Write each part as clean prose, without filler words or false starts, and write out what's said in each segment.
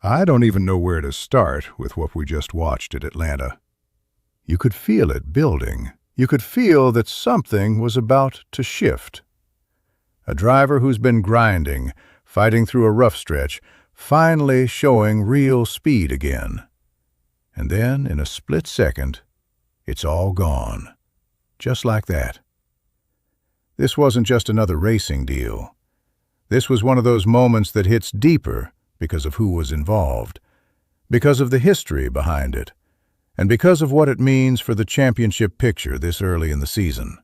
I don't even know where to start with what we just watched at Atlanta. You could feel it building. You could feel that something was about to shift. A driver who's been grinding, fighting through a rough stretch, finally showing real speed again. And then, in a split second, it's all gone. Just like that. This wasn't just another racing deal. This was one of those moments that hits deeper because of who was involved, because of the history behind it, and because of what it means for the championship picture this early in the season.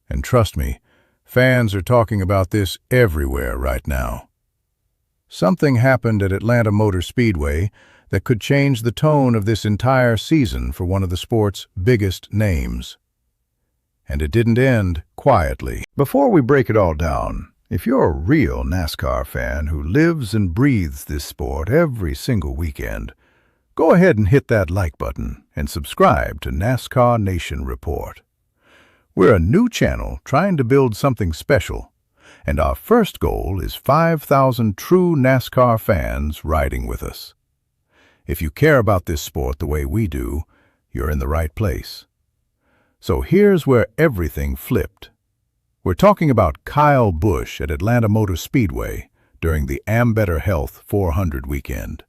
And trust me, fans are talking about this everywhere right now. Something happened at Atlanta Motor Speedway that could change the tone of this entire season for one of the sport's biggest names. And it didn't end quietly. Before we break it all down, if you're a real NASCAR fan who lives and breathes this sport every single weekend, go ahead and hit that like button and subscribe to NASCAR Nation Report. We're a new channel trying to build something special, and our first goal is 5,000 true NASCAR fans riding with us. If you care about this sport the way we do, you're in the right place. So here's where everything flipped. We're talking about Kyle Busch at Atlanta Motor Speedway during the Ambetter Health 400 weekend.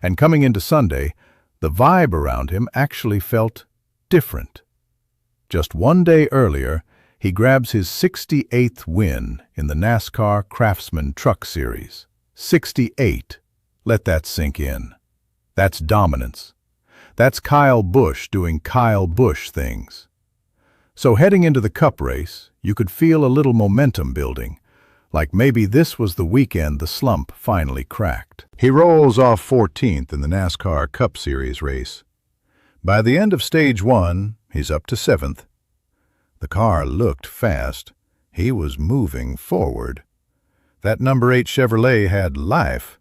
And coming into Sunday, the vibe around him actually felt different. Just one day earlier, he grabs his 68th win in the NASCAR Craftsman Truck Series. 68. Let that sink in. That's dominance. That's Kyle Busch doing Kyle Busch things. So heading into the Cup race, you could feel a little momentum building, like maybe this was the weekend the slump finally cracked. He rolls off 14th in the NASCAR Cup Series race. By the end of Stage 1, he's up to 7th. The car looked fast. He was moving forward. That number 8 Chevrolet had life.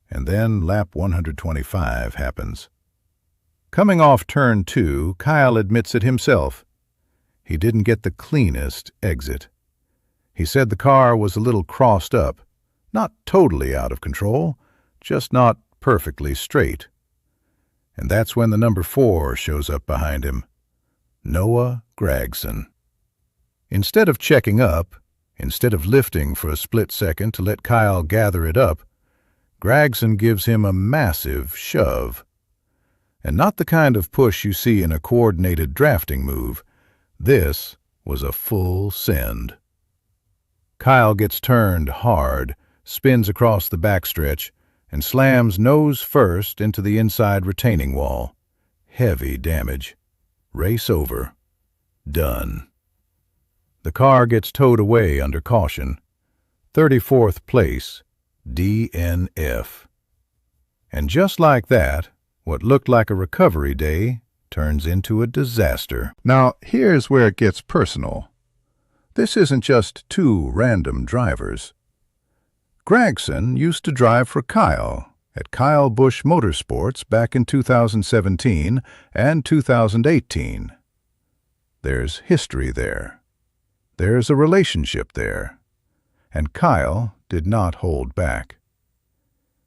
And then lap 125 happens. Coming off turn 2, Kyle admits it himself. He didn't get the cleanest exit. He said the car was a little crossed up, not totally out of control, just not perfectly straight. And that's when the number 4 shows up behind him, Noah Gragson. Instead of checking up, instead of lifting for a split second to let Kyle gather it up, Gragson gives him a massive shove. And not the kind of push you see in a coordinated drafting move. This was a full send. Kyle gets turned hard, spins across the backstretch, and slams nose first into the inside retaining wall. Heavy damage. Race over. Done. The car gets towed away under caution. 34th place, DNF. And just like that, what looked like a recovery day turns into a disaster. Now, here's where it gets personal. This isn't just two random drivers. Gragson used to drive for Kyle at Kyle Busch Motorsports back in 2017 and 2018. There's history there. There's a relationship there. And Kyle did not hold back.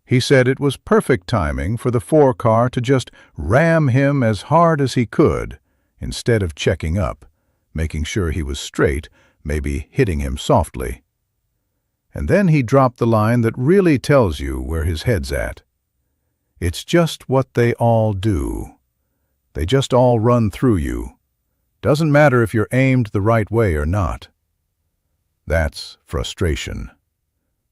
He said it was perfect timing for the 4 car to just ram him as hard as he could, instead of checking up, making sure he was straight, maybe hitting him softly. And then he dropped the line that really tells you where his head's at. It's just what they all do. They just all run through you. Doesn't matter if you're aimed the right way or not. That's frustration.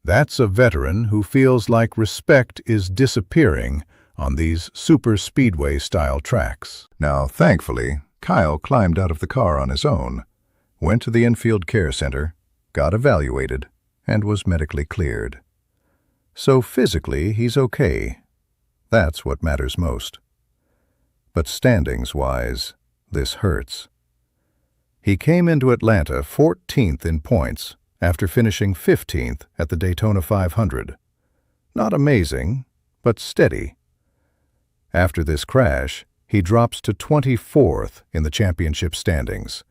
That's a veteran who feels like respect is disappearing on these super speedway-style tracks. Now, thankfully, Kyle climbed out of the car on his own, went to the infield care center, got evaluated, and was medically cleared. So physically, he's okay. That's what matters most. But standings-wise, this hurts. He came into Atlanta 14th in points after finishing 15th at the Daytona 500. Not amazing, but steady. After this crash, he drops to 24th in the championship standings.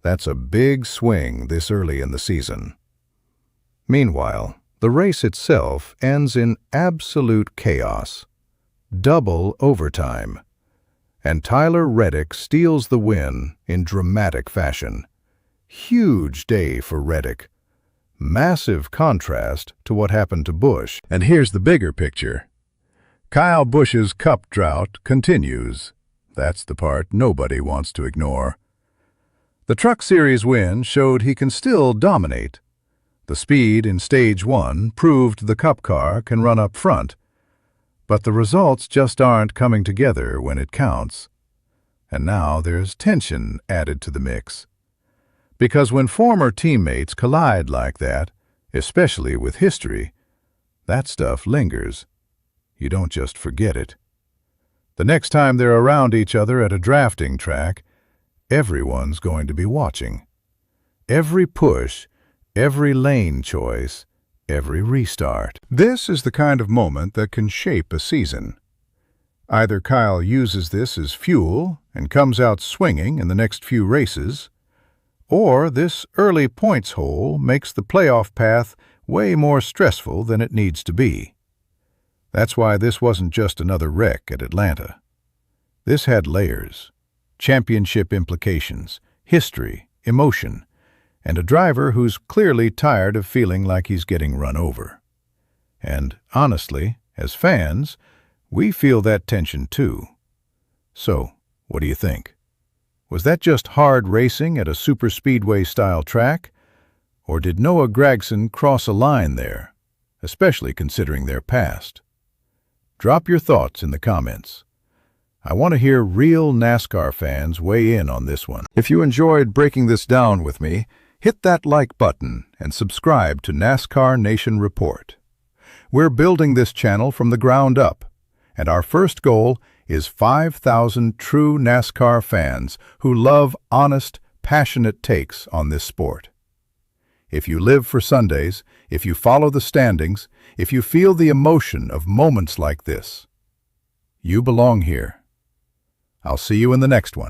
That's a big swing this early in the season. Meanwhile, The race itself ends in absolute chaos. Double overtime. And Tyler Reddick steals the win in dramatic fashion. Huge day for Reddick. Massive contrast to what happened to Busch. And here's the bigger picture. Kyle Busch's Cup drought continues. That's the part nobody wants to ignore. The Truck Series win showed he can still dominate. The speed in Stage 1 proved the Cup car can run up front. But the results just aren't coming together when it counts. And now there's tension added to the mix. Because when former teammates collide like that, especially with history, that stuff lingers. You don't just forget it. The next time they're around each other at a drafting track, everyone's going to be watching. Every push, every lane choice, every restart. This is the kind of moment that can shape a season. Either Kyle uses this as fuel and comes out swinging in the next few races, or this early points hole makes the playoff path way more stressful than it needs to be. That's why this wasn't just another wreck at Atlanta. This had layers, championship implications, history, emotion, and a driver who's clearly tired of feeling like he's getting run over. And honestly, as fans, we feel that tension too. So, what do you think? Was that just hard racing at a superspeedway-style track? Or did Noah Gragson cross a line there, especially considering their past? Drop your thoughts in the comments. I want to hear real NASCAR fans weigh in on this one. If you enjoyed breaking this down with me, hit that like button and subscribe to NASCAR Nation Report. We're building this channel from the ground up, and our first goal is 5,000 true NASCAR fans who love honest, passionate takes on this sport. If you live for Sundays, if you follow the standings, if you feel the emotion of moments like this, you belong here. I'll see you in the next one.